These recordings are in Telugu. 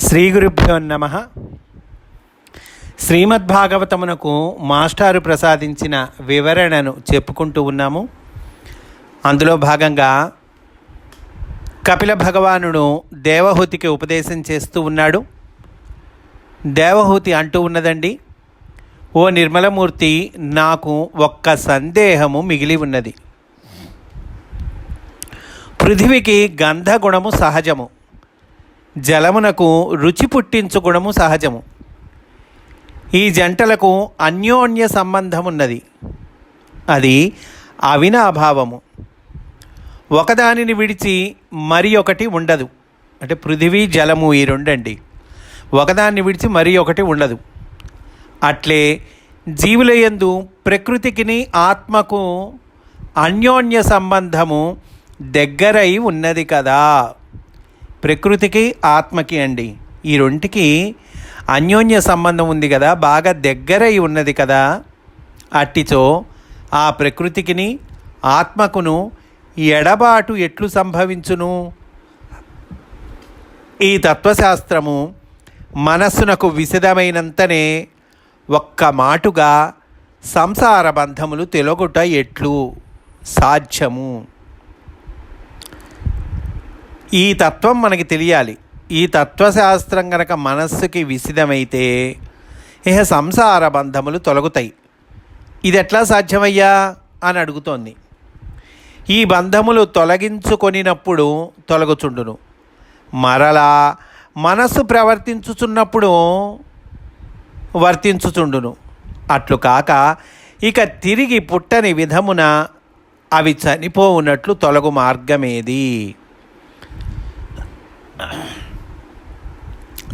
శ్రీ గురుభ్యో నమః. శ్రీమద్భాగవతమునకు మాస్టారు ప్రసాదించిన వివరణను చెప్పుకుంటూ ఉన్నాము. అందులో భాగంగా కపిల భగవానుడు దేవహూతికి ఉపదేశం చేస్తూ ఉన్నాడు. దేవహూతి అంటూ ఉన్నదండి, ఓ నిర్మలమూర్తి, నాకు ఒక్క సందేహము మిగిలి ఉన్నది. పృథివికి గంధగుణము సహజము, జలమునకు రుచి పుట్టించు గుణము సహజము. ఈ జంటలకు అన్యోన్య సంబంధమున్నది, అది అవినాభావము. ఒకదానిని విడిచి మరి ఒకటి ఉండదు. అంటే పృథివీ జలము ఈ రెండండి, ఒకదాన్ని విడిచి మరి ఒకటి ఉండదు. అట్లే జీవుల యందు ప్రకృతికిని ఆత్మకు అన్యోన్య సంబంధము దగ్గరై ఉన్నది కదా. ప్రకృతికి ఆత్మకి అండి, ఈ రెంటికి అన్యోన్య సంబంధం ఉంది కదా, బాగా దగ్గరై ఉన్నది కదా. అట్టిచో ఆ ప్రకృతికిని ఆత్మకును ఎడబాటు ఎట్లు సంభవించును? ఈ తత్వశాస్త్రము మనస్సునకు విశదమైనంతనే ఒక్క మాటుగా సంసార బంధములు తొలగుట ఎట్లు సాధ్యము? ఈ తత్వం మనకి తెలియాలి. ఈ తత్వశాస్త్రం గనక మనస్సుకి విసిదమైతే ఇహ సంసార బంధములు తొలగుతాయి. ఇది ఎట్లా సాధ్యమయ్యా అని అడుగుతోంది. ఈ బంధములు తొలగించుకొనినప్పుడు తొలగుచుండును, మరలా మనస్సు ప్రవర్తించుచున్నప్పుడు వర్తించుచుండును. అట్లు కాక ఇక తిరిగి పుట్టని విధమున అవి చనిపోవునట్లు తొలగు మార్గమేది?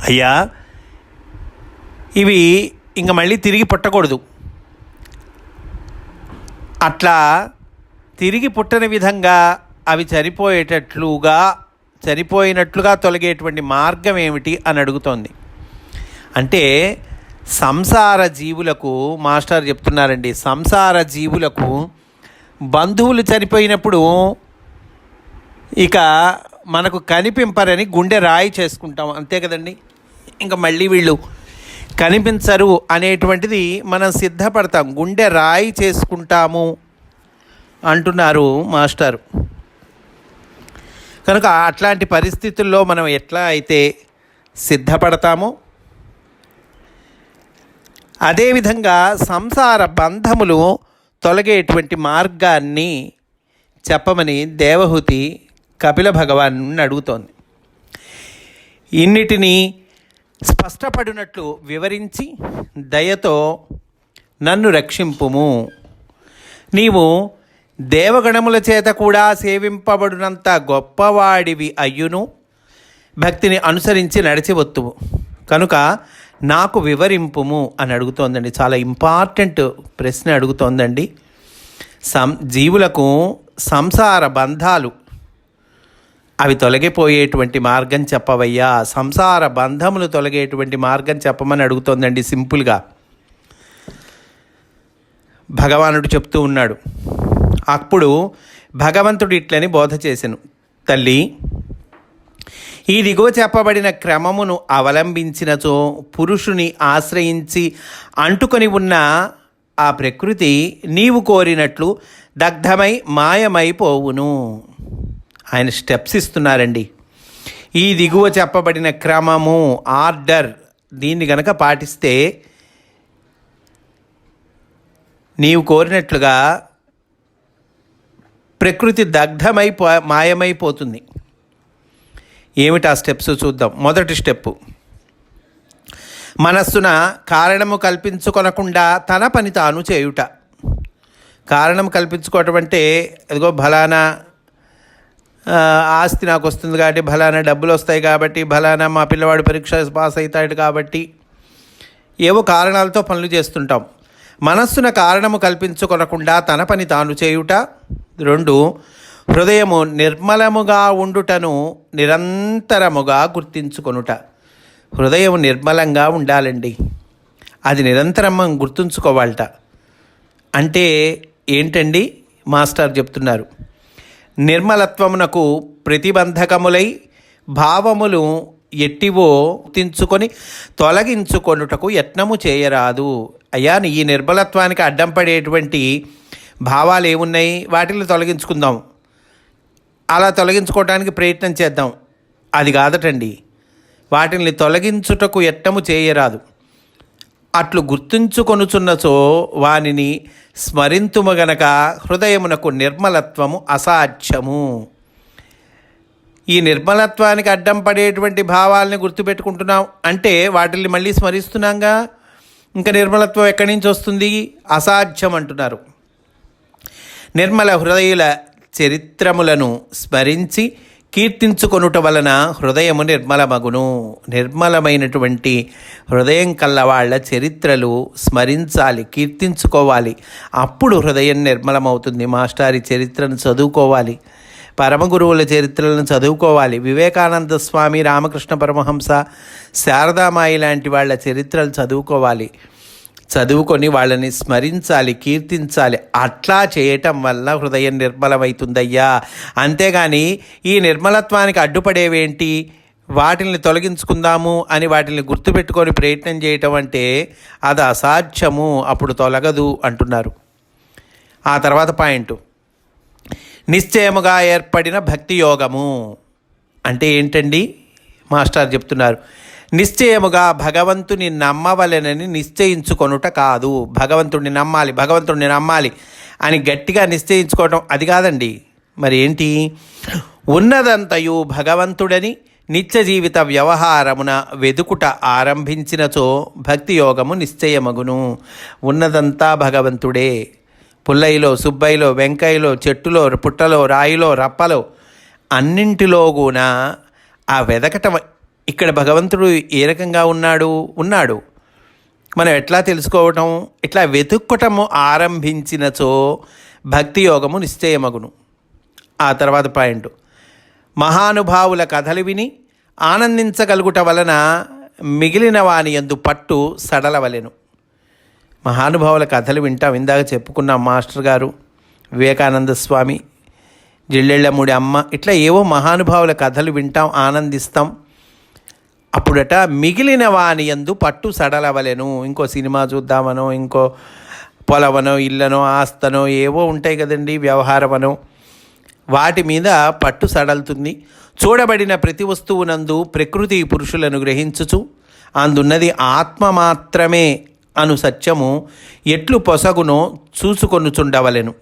అయ్యా, ఇవి ఇంక మళ్ళీ తిరిగి పుట్టకూడదు. అట్లా తిరిగి పుట్టని విధంగా అవి చనిపోయినట్లుగా తొలగేటువంటి మార్గం ఏమిటి అని అడుగుతోంది. అంటే సంసార జీవులకు మాస్టర్ చెప్తున్నారండి, సంసార జీవులకు బంధువులు చనిపోయినప్పుడు ఇక మనకు కనిపింపరని గుండె రాయి చేసుకుంటాం, అంతే కదండి. ఇంకా మళ్ళీ వీళ్ళు కనిపించరు అనేటువంటిది మనం సిద్ధపడతాం, గుండె రాయి చేసుకుంటాము అంటున్నారు మాస్టారు. కనుక అట్లాంటి పరిస్థితుల్లో మనం ఎట్లా అయితే సిద్ధపడతామో అదేవిధంగా సంసార బంధములు తొలగేటువంటి మార్గాన్ని చెప్పమని దేవహూతి కపిల భగవాను అడుగుతోంది. ఇన్నిటినీ స్పష్టపడినట్లు వివరించి, దయతో నన్ను రక్షింపుము. నీవు దేవగణముల చేత కూడా సేవింపబడినంత గొప్పవాడివి అయ్యును భక్తిని అనుసరించి నడిచివత్తువు కనుక నాకు వివరింపుము అని అడుగుతోందండి. చాలా ఇంపార్టెంట్ ప్రశ్న అడుగుతోందండి. జీవులకు సంసార బంధాలు అవి తొలగిపోయేటువంటి మార్గం చెప్పవయ్యా, సంసార బంధములు తొలగేటువంటి మార్గం చెప్పమని అడుగుతోందండి. సింపుల్గా భగవానుడు చెప్తూ ఉన్నాడు. అప్పుడు భగవంతుడు ఇట్లని బోధ చేసెను, తల్లి, ఈ దిగువ చెప్పబడిన క్రమమును అవలంబించినచో పురుషుని ఆశ్రయించి అంటుకొని ఉన్న ఆ ప్రకృతి నీవు కోరినట్లు దగ్ధమై మాయమైపోవును. ఆయన స్టెప్స్ ఇస్తున్నారండి. ఈ దిగువ చెప్పబడిన క్రమము, ఆర్డర్, దీన్ని గనక పాటిస్తే నీవు కోరినట్లుగా ప్రకృతి దగ్ధమై మాయమైపోతుంది. ఏమిటి ఆ స్టెప్స్ చూద్దాం. మొదటి స్టెప్పు, మనస్సున కారణము కల్పించుకొనకుండా తన పని తాను చేయుట. కారణం కల్పించుకోవటం అంటే అదిగో ఫలానా ఆస్తి నాకు వస్తుంది కాబట్టి, ఫలానా డబ్బులు వస్తాయి కాబట్టి, ఫలానా మా పిల్లవాడు పరీక్ష పాస్ అవుతాడు కాబట్టి, ఏవో కారణాలతో పనులు చేస్తుంటాం. మనస్సున కారణము కల్పించుకొనకుండా తన పని తాను చేయుట. 2, హృదయము నిర్మలముగా ఉండుటను నిరంతరముగా గుర్తించుకొనుట. హృదయం నిర్మలంగా ఉండాలండి, అది నిరంతరం గుర్తుంచుకోవాలట. అంటే ఏంటండి మాస్టర్ చెప్తున్నారు, నిర్మలత్వమునకు ప్రతిబంధకములై భావములు ఎట్టివో గుర్తించుకొని తొలగించుకొనుటకు యత్నము చేయరాదు. అయ్యా, ఈ నిర్మలత్వానికి అడ్డం పడేటువంటి భావాలు ఏమున్నాయి, వాటిని తొలగించుకుందాం, అలా తొలగించుకోవడానికి ప్రయత్నం చేద్దాం. అది కాదటండి, వాటిని తొలగించుటకు యత్నము చేయరాదు. అట్లు గుర్తుంచుకొనుచున్నచో వానిని స్మరింతుము గనక హృదయమునకు నిర్మలత్వము అసాధ్యము. ఈ నిర్మలత్వానికి అడ్డం పడేటువంటి భావాలని గుర్తుపెట్టుకుంటున్నాం అంటే వాటిని మళ్ళీ స్మరిస్తున్నాంగా, ఇంకా నిర్మలత్వం ఎక్కడి నుంచి వస్తుంది? అసాధ్యం అంటున్నారు. నిర్మల హృదయుల చరిత్రములను స్మరించి కీర్తించుకొనుట వలన హృదయము నిర్మలమగును. నిర్మలమైనటువంటి హృదయం కల్లవాళ్ల చరిత్రలు స్మరించాలి, కీర్తించుకోవాలి. అప్పుడు హృదయం నిర్మలమవుతుంది. మాస్టారి చరిత్రను చదువుకోవాలి, పరమగురువుల చరిత్రలను చదువుకోవాలి. వివేకానంద స్వామి, రామకృష్ణ పరమహంస, శారదామాయి లాంటి వాళ్ళ చరిత్రలు చదువుకోవాలి. చదువుకొని వాళ్ళని స్మరించాలి, కీర్తించాలి. అట్లా చేయటం వల్ల హృదయం నిర్మలమవుతుందయ్యా. అంతేగాని ఈ నిర్మలత్వానికి అడ్డుపడేవేంటి, వాటిని తొలగించుకుందాము అని వాటిని గుర్తుపెట్టుకొని ప్రయత్నం చేయటం అంటే అది అసాధ్యము, అప్పుడు తొలగదు అంటున్నారు. ఆ తర్వాత పాయింట్, నిశ్చయముగా ఏర్పడిన భక్తి యోగము అంటే ఏంటండి? మాస్టర్ చెప్తున్నారు, నిశ్చయముగా భగవంతుని నమ్మవలెనని నిశ్చయించుకొనుట కాదు. భగవంతుడిని నమ్మాలి అని గట్టిగా నిశ్చయించుకోవటం అది కాదండి. మరి ఏంటి? ఉన్నదంతయు భగవంతుడని నిత్య జీవిత వ్యవహారమున వెదుకుట ఆరంభించినచో భక్తి యోగము నిశ్చయమగును. ఉన్నదంతా భగవంతుడే. పుల్లయిలో, సుబ్బయిలో, వెంకయ్యలో, చెట్టులో, పుట్టలో, రాయిలో, రప్పలో, అన్నింటిలో కూడా ఆ వెదకటం. ఇక్కడ భగవంతుడు ఏ రకంగా ఉన్నాడు మనం ఎట్లా తెలుసుకోవటం? ఇట్లా వెతుక్కటము ఆరంభించినచో భక్తి యోగము నిశ్చయమగును. ఆ తర్వాత పాయింట్, మహానుభావుల కథలు విని ఆనందించగలుగుట వలన మిగిలిన వాని యందు పట్టు సడలవలెను. మహానుభావుల కథలు వింటాం, ఇందాక చెప్పుకున్నాం. మాస్టర్ గారు, వివేకానంద స్వామి, జిల్లెళ్ళమూడి అమ్మ, ఇట్లా ఏవో మహానుభావుల కథలు వింటాం, ఆనందిస్తాం. అప్పుడట మిగిలిన వాని యందు పట్టు సడలవలెను. ఇంకో సినిమా చూద్దామనో, ఇంకో పొలవనో, ఇళ్ళనో, ఆస్తనో ఏవో ఉంటాయి కదండి, వ్యవహారమనో, వాటి మీద పట్టు సడలుతుంది. చూడబడిన ప్రతి వస్తువునందు ప్రకృతి పురుషులను గ్రహించుచు అందున్నది ఆత్మ మాత్రమే అను సత్యము ఎట్లు పొసగునో చూసుకొనుచుండవలెను.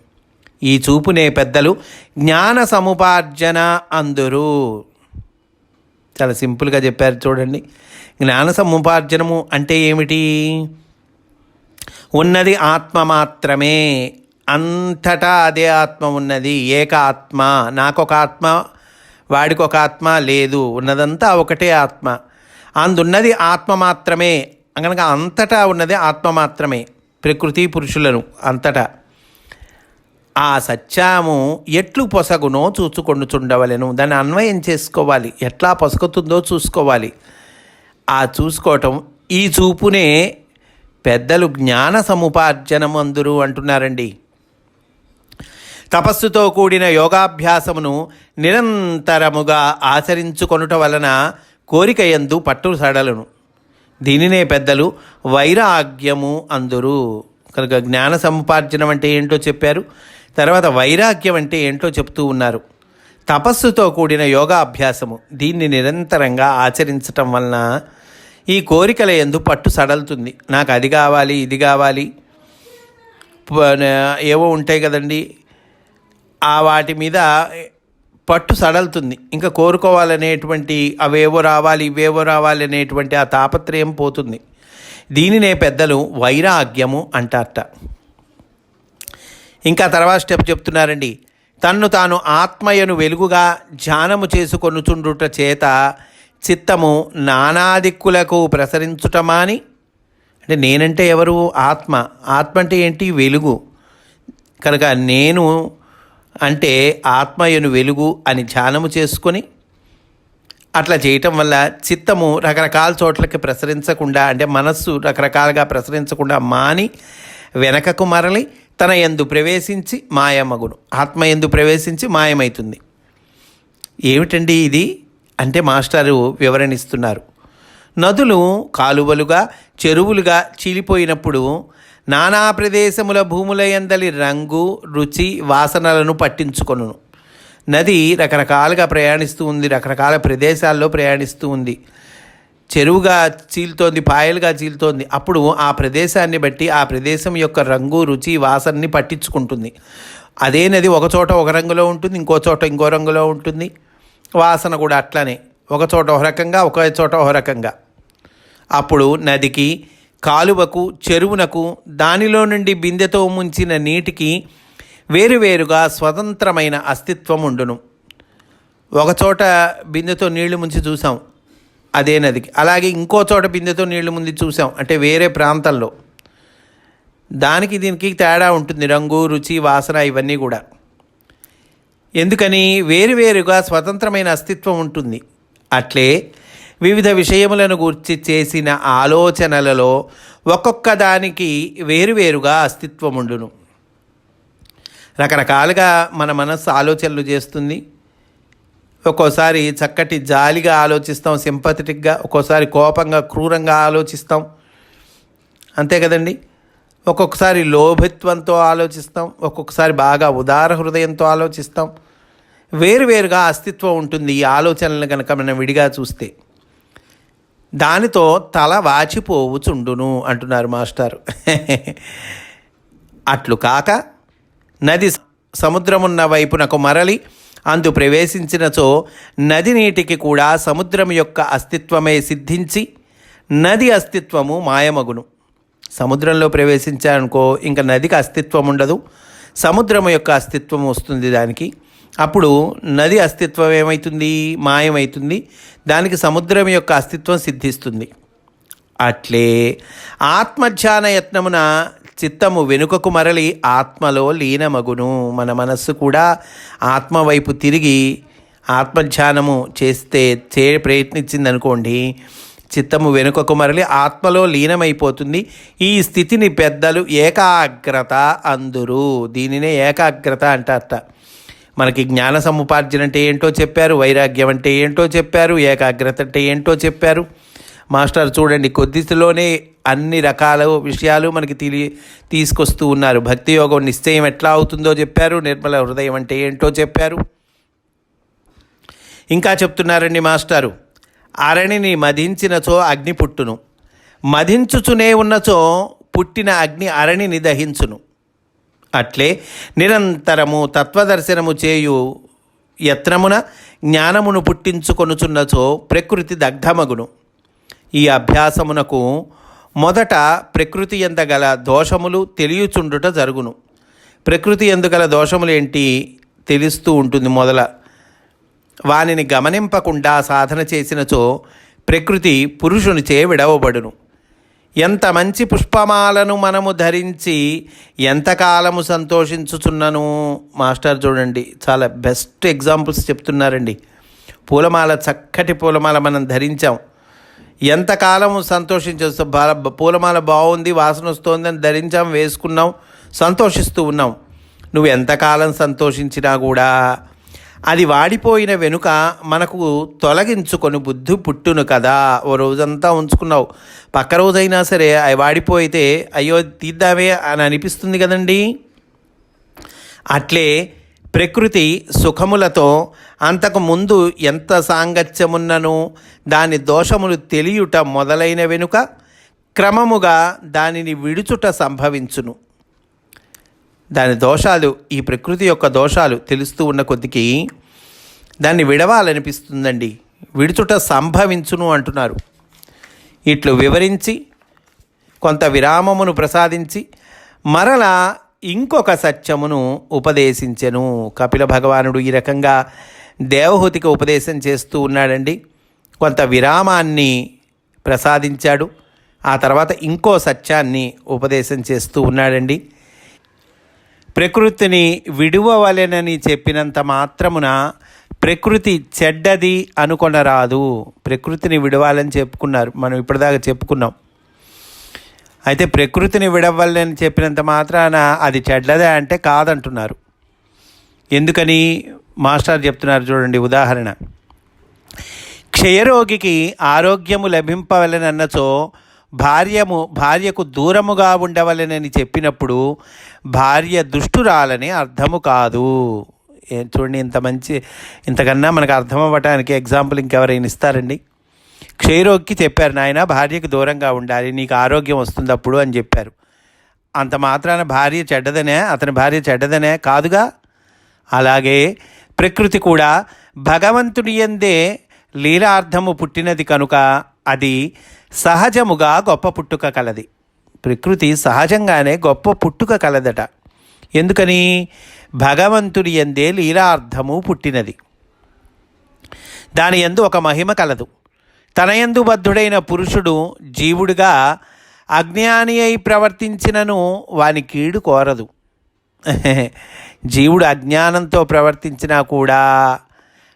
ఈ చూపునే పెద్దలు జ్ఞాన సముపార్జన అందురు. చాలా సింపుల్గా చెప్పారు చూడండి. జ్ఞాన సముపార్జనము అంటే ఏమిటి? ఉన్నది ఆత్మ మాత్రమే, అంతటా అదే ఆత్మ ఉన్నది, ఏక ఆత్మ. నాకొక ఆత్మ, వాడికొక ఆత్మ లేదు, ఉన్నదంతా ఒకటే ఆత్మ. అందున్నది ఆత్మ మాత్రమే కనుక అంతటా ఉన్నది ఆత్మ మాత్రమే, ప్రకృతి పురుషులను అంతటా. ఆ సత్యము ఎట్లు పొసగునో చూసుకొనుచుండవలెను. దాన్ని అన్వయం చేసుకోవాలి, ఎట్లా పొసగుతుందో చూసుకోవాలి. ఆ చూసుకోవటం, ఈ చూపునే పెద్దలు జ్ఞాన సముపార్జనము అందురు అంటున్నారండి. తపస్సుతో కూడిన యోగాభ్యాసమును నిరంతరముగా ఆచరించుకొనుట వలన కోరిక యందు పట్టు సడలను. దీనినే పెద్దలు వైరాగ్యము అందురు. కనుక జ్ఞాన సముపార్జనం అంటే ఏంటో చెప్పారు, తర్వాత వైరాగ్యం అంటే ఏంటో చెప్తూ ఉన్నారు. తపస్సుతో కూడిన యోగాభ్యాసము, దీన్ని నిరంతరంగా ఆచరించటం వలన ఈ కోరికల యందు పట్టు సడలుతుంది. నాకు అది కావాలి, ఇది కావాలి, ఏవో ఉంటాయి కదండి, ఆ వాటి మీద పట్టు సడలుతుంది. ఇంకా కోరుకోవాలనేటువంటి అవేవో రావాలి, ఇవేవో రావాలి అనేటువంటి ఆ తాపత్రయం పోతుంది. దీనినే పెద్దలు వైరాగ్యము అంటారట. ఇంకా తర్వాత స్టెప్ చెప్తున్నారండి. తన్ను తాను ఆత్మయను వెలుగుగా ధ్యానము చేసుకొనుచుండుట చేత చిత్తము నానాదిక్కులకు ప్రసరించుటమాని. అంటే నేనంటే ఎవరు? ఆత్మ. ఆత్మ అంటే ఏంటి? వెలుగు. కనుక నేను అంటే ఆత్మయను వెలుగు అని ధ్యానము చేసుకొని అట్లా చేయటం వల్ల చిత్తము రకరకాల చోట్లకి ప్రసరించకుండా, అంటే మనస్సు రకరకాలుగా ప్రసరించకుండా మాని వెనకకు మరలి తన యందు ప్రవేశించి మాయమగును. ఆత్మ యందు ప్రవేశించి మాయమవుతుంది. ఏమిటండి ఇది అంటే మాస్టారు వివరణిస్తున్నారు. నదులు కాలువలుగా చెరువులుగా చీలిపోయినప్పుడు నానా ప్రదేశముల భూముల యందలి రంగు రుచి వాసనలను పట్టించుకొనును. నది రకరకాలుగా ప్రయాణిస్తూ ఉంది, రకరకాల ప్రదేశాల్లో ప్రయాణిస్తూ ఉంది. చెరువుగా చీలుతోంది, పాయలుగా చీలుతోంది. అప్పుడు ఆ ప్రదేశాన్ని బట్టి ఆ ప్రదేశం యొక్క రంగు రుచి వాసనని పట్టించుకుంటుంది. అదే నది ఒక చోట ఒక రంగులో ఉంటుంది, ఇంకో చోట ఇంకో రంగులో ఉంటుంది. వాసన కూడా అట్లానే ఒక చోట ఒక రకంగా, ఒక చోట ఒక రకంగా. అప్పుడు నదికి, కాలువకు, చెరువునకు, దానిలో నుండి బిందెతో ముంచిన నీటికి వేరువేరుగా స్వతంత్రమైన అస్తిత్వం ఉండును. ఒకచోట బిందెతో నీళ్లు ముంచి చూసాం, అదే నదికి. అలాగే ఇంకో చోట బిందెతో నీళ్లు ముందు చూసాం, అంటే వేరే ప్రాంతంలో. దానికి దీనికి తేడా ఉంటుంది, రంగు రుచి వాసన ఇవన్నీ కూడా. ఎందుకని? వేరువేరుగా స్వతంత్రమైన అస్తిత్వం ఉంటుంది. అట్లే వివిధ విషయములను గురించి చేసిన ఆలోచనలలో ఒక్కొక్క దానికి వేరువేరుగా అస్తిత్వం ఉండును. రకరకాలుగా మన మనస్సు ఆలోచనలు చేస్తుంది. ఒక్కోసారి చక్కటి జాలిగా ఆలోచిస్తాం, సింపథెటిక్గా. ఒక్కోసారి కోపంగా క్రూరంగా ఆలోచిస్తాం, అంతే కదండి. ఒక్కొక్కసారి లోభిత్వంతో ఆలోచిస్తాం, ఒక్కొక్కసారి బాగా ఉదార హృదయంతో ఆలోచిస్తాం. వేరువేరుగా అస్తిత్వం ఉంటుంది ఈ ఆలోచనలను కనుక మనం విడిగా చూస్తే. దానితో తల వాచిపోవుచుండును అంటున్నారు మాస్టారు. అట్లు కాక నది సముద్రమున్న వైపునకు మరలి అందు ప్రవేశించినచో నది నీటికి కూడా సముద్రం యొక్క అస్తిత్వమే సిద్ధించి నది అస్తిత్వము మాయమగును. సముద్రంలో ప్రవేశించారనుకో ఇంకా నదికి అస్తిత్వం ఉండదు, సముద్రం యొక్క అస్తిత్వం వస్తుంది దానికి. అప్పుడు నది అస్తిత్వం ఏమవుతుంది? మాయమవుతుంది. దానికి సముద్రం యొక్క అస్తిత్వం సిద్ధిస్తుంది. అట్లే ఆత్మధ్యాన యత్నమున చిత్తము వెనుకకు మరలి ఆత్మలో లీనమగును. మన మనస్సు కూడా ఆత్మ వైపు తిరిగి ఆత్మధ్యానము ప్రయత్నించిందనుకోండి, చిత్తము వెనుకకు మరలి ఆత్మలో లీనమైపోతుంది. ఈ స్థితిని పెద్దలు ఏకాగ్రత అందురు. దీనినే ఏకాగ్రత అంటారట. మనకి జ్ఞాన సముపార్జన అంటే ఏంటో చెప్పారు, వైరాగ్యం అంటే ఏంటో చెప్పారు, ఏకాగ్రత అంటే ఏంటో చెప్పారు. మాస్టర్ చూడండి, కొద్దిలోనే అన్ని రకాల విషయాలు మనకి తీసుకొస్తూ ఉన్నారు. భక్తి యోగం నిశ్చయం ఎట్లా అవుతుందో చెప్పారు, నిర్మల హృదయం అంటే ఏంటో చెప్పారు. ఇంకా చెప్తున్నారండి మాస్టారు, అరణిని మదించినచో అగ్ని పుట్టును, మదించుచునే ఉన్నచో పుట్టిన అగ్ని అరణిని దహించును. అట్లే నిరంతరము తత్వదర్శనము చేయు యత్నమున జ్ఞానమును పుట్టించుకొనుచున్నచో ప్రకృతి దగ్ధమగును. ఈ అభ్యాసమునకు మొదట ప్రకృతి ఎందగల దోషములు తెలియచుండుట జరుగును. ప్రకృతి ఎందుగల దోషములు ఏంటి తెలుస్తూ ఉంటుంది మొదల. వానిని గమనింపకుండా సాధన చేసినచో ప్రకృతి పురుషునిచే విడవబడును. ఎంత మంచి పుష్పమాలను మనము ధరించి ఎంతకాలము సంతోషించుచున్నను. మాస్టర్ చూడండి, చాలా బెస్ట్ ఎగ్జాంపుల్స్ చెప్తున్నారండి. పూలమాల, చక్కటి పూలమాల మనం ధరించాం, ఎంతకాలము సంతోషించవచ్చు. పూలమాల బాగుంది, వాసన వస్తుంది అని ధరించాం, వేసుకున్నాం, సంతోషిస్తూ ఉన్నాం. నువ్వు ఎంతకాలం సంతోషించినా కూడా అది వాడిపోయిన వెనుక మనకు తొలగించుకొని బుద్ధి పుట్టును కదా. ఓ రోజంతా ఉంచుకున్నావు, పక్క రోజైనా సరే అవి వాడిపోయితే అయ్యో తీద్దామే అని అనిపిస్తుంది కదండి. అట్లే ప్రకృతి సుఖములతో అంతకు ముందు ఎంత సాంగత్యమున్నను దాని దోషములు తెలియుట మొదలైన వెనుక క్రమముగా దానిని విడుచుట సంభవించును. దాని దోషాలు, ఈ ప్రకృతి యొక్క దోషాలు తెలుస్తూ ఉన్న కొద్దికి దాన్ని విడవాలనిపిస్తుందండి. విడుచుట సంభవించును అంటున్నారు. ఇట్లు వివరించి కొంత విరామమును ప్రసాదించి మరలా ఇంకొక సత్యమును ఉపదేశించెను. కపిల భగవానుడు ఈ రకంగా దేవహూతికి ఉపదేశం చేస్తూ ఉన్నాడండి. కొంత విరామాన్ని ప్రసాదించాడు, ఆ తర్వాత ఇంకో సత్యాన్ని ఉపదేశం చేస్తూ ఉన్నాడండి. ప్రకృతిని విడువవలెనని చెప్పినంత మాత్రమున ప్రకృతి చెడ్డది అనుకొనరాదు. ప్రకృతిని విడవాలని చెప్పుకున్నారు, మనం ఇప్పటిదాకా చెప్పుకున్నాం. అయితే ప్రకృతిని విడవల్లని చెప్పినంత మాత్రాన అది చెడ్డదే అంటే కాదంటున్నారు. ఎందుకని మాస్టర్ చెప్తున్నారు చూడండి. ఉదాహరణ, క్షయరోగికి ఆరోగ్యము లభింపవలెనన్నచో భార్యకు దూరముగా ఉండవలెనని చెప్పినప్పుడు భార్య దుష్టురాలని అర్థము కాదు. చూడండి, ఇంతకన్నా మనకు అర్థం అవ్వటానికి ఎగ్జాంపుల్ ఇంకెవరైనా ఇస్తారండి? క్షయరోగికి చెప్పారు, నాయన భార్యకు దూరంగా ఉండాలి, నీకు ఆరోగ్యం వస్తుంది అప్పుడు అని చెప్పారు. అంత మాత్రాన అతని భార్య చెడ్డదనే కాదుగా. అలాగే ప్రకృతి కూడా భగవంతుని యందే లీలార్థము పుట్టినది కనుక అది సహజముగా గొప్ప పుట్టుక కలది. ప్రకృతి సహజంగానే గొప్ప పుట్టుక కలదట. ఎందుకని? భగవంతుని యందే లీలార్థము పుట్టినది. దాని యందు ఒక మహిమ కలదు. తన యందు బద్ధుడైన పురుషుడు జీవుడిగా అజ్ఞాని అయి ప్రవర్తించినను వాని కీడు కోరదు. జీవుడు అజ్ఞానంతో ప్రవర్తించినా కూడా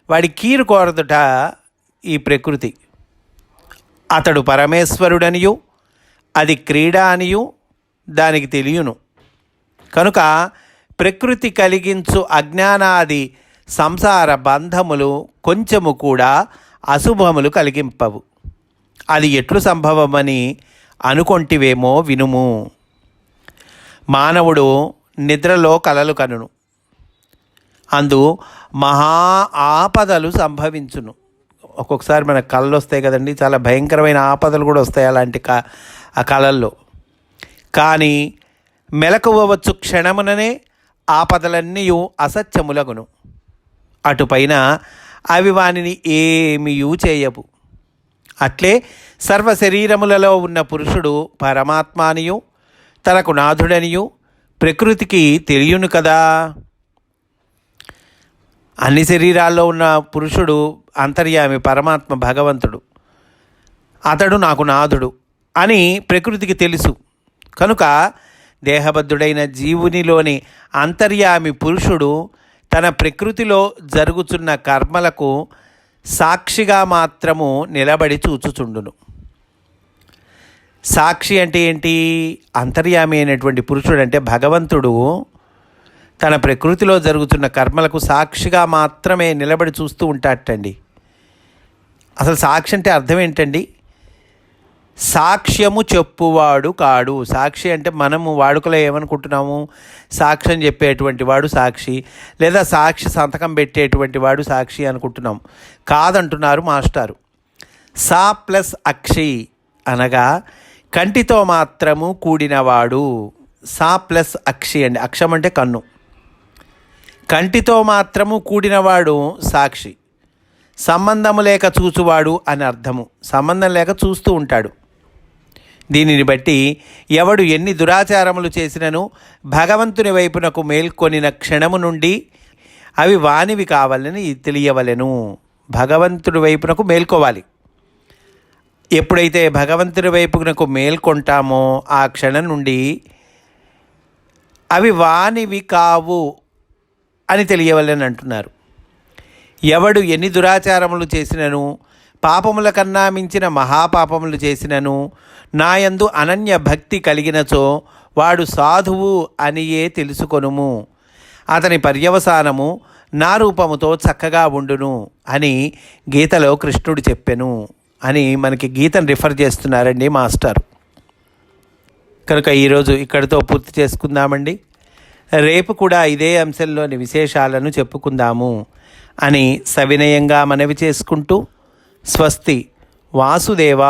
వాడి కీడు కోరదుట ఈ ప్రకృతి. అతడు పరమేశ్వరుడనియు అది క్రీడ అనియు దానికి తెలియను. కనుక ప్రకృతి కలిగించు అజ్ఞానాది సంసార బంధములు కొంచెము కూడా అశుభములు కలిగింపవు. అది ఎట్లు సంభవమని అనుకొంటివేమో వినుము. మానవుడు నిద్రలో కలలు కనును, అందు మహా ఆపదలు సంభవించును. ఒక్కొక్కసారి మనకు కళలు వస్తాయి కదండి, చాలా భయంకరమైన ఆపదలు కూడా వస్తాయి అలాంటి ఆ కళల్లో. కానీ మెలకువవచ్చు క్షణముననే ఆపదలన్నీ అసత్యములగును. అటుపైన అవి వానిని ఏమీయూ చేయవు. అట్లే సర్వ శరీరములలో ఉన్న పురుషుడు పరమాత్మానియు తనకు నాథుడనియు ప్రకృతికి తెలియను కదా. అన్ని శరీరాల్లో ఉన్న పురుషుడు అంతర్యామి పరమాత్మ భగవంతుడు, అతడు నాకు నాథుడు అని ప్రకృతికి తెలుసు. కనుక దేహబద్ధుడైన జీవునిలోని అంతర్యామి పురుషుడు తన ప్రకృతిలో జరుగుతున్న కర్మలకు సాక్షిగా మాత్రము నిలబడి చూచుచుండును. సాక్షి అంటే ఏంటి? అంతర్యామి అయినటువంటి పురుషుడు అంటే భగవంతుడు తన ప్రకృతిలో జరుగుతున్న కర్మలకు సాక్షిగా మాత్రమే నిలబడి చూస్తూ ఉంటాటండి. అసలు సాక్షి అంటే అర్థం ఏంటండి? సాక్ష్యము చెప్పువాడు కాడు. సాక్షి అంటే మనము వాడుకలో ఏమనుకుంటున్నాము? సాక్ష్యం చెప్పేటువంటి వాడు సాక్షి, లేదా సాక్షి సంతకం పెట్టేటువంటి వాడు సాక్షి అనుకుంటున్నాము. కాదంటున్నారు మాస్టారు. సా ప్లస్ అక్షి అనగా కంటితో మాత్రము కూడినవాడు. సా ప్లస్ అక్షి అండి. అక్షం అంటే కన్ను. కంటితో మాత్రము కూడినవాడు సాక్షి. సంబంధము లేక చూచువాడు అని అర్థము. సంబంధం లేక చూస్తూ ఉంటాడు. దీనిని బట్టి ఎవడు ఎన్ని దురాచారములు చేసినను భగవంతుని వైపునకు మేల్కొనిన క్షణము నుండి అవి వానివి కావాలని తెలియవలెను. భగవంతుడి వైపునకు మేల్కోవాలి. ఎప్పుడైతే భగవంతుడి వైపునకు మేల్కొంటామో ఆ క్షణం నుండి అవి వానివి కావు అని తెలియవలని అంటున్నారు. ఎవడు ఎన్ని దురాచారములు చేసినను, పాపముల కన్నా మించిన మహాపాపములు చేసినను, నాయందు అనన్య భక్తి కలిగినచో వాడు సాధువు అనియే తెలుసుకొనుము. అతని పర్యవసానము నా రూపముతో చక్కగా ఉండును అని గీతలో కృష్ణుడు చెప్పెను అని మనకి గీతను రిఫర్ చేస్తున్నారండి మాస్టర్. కనుక ఈరోజు ఇక్కడితో పూర్తి చేసుకుందామండి. రేపు కూడా ఇదే అంశంలోని విశేషాలను చెప్పుకుందాము అని సవినయంగా మనవి చేసుకుంటూ స్వస్తి. వాసుదేవ.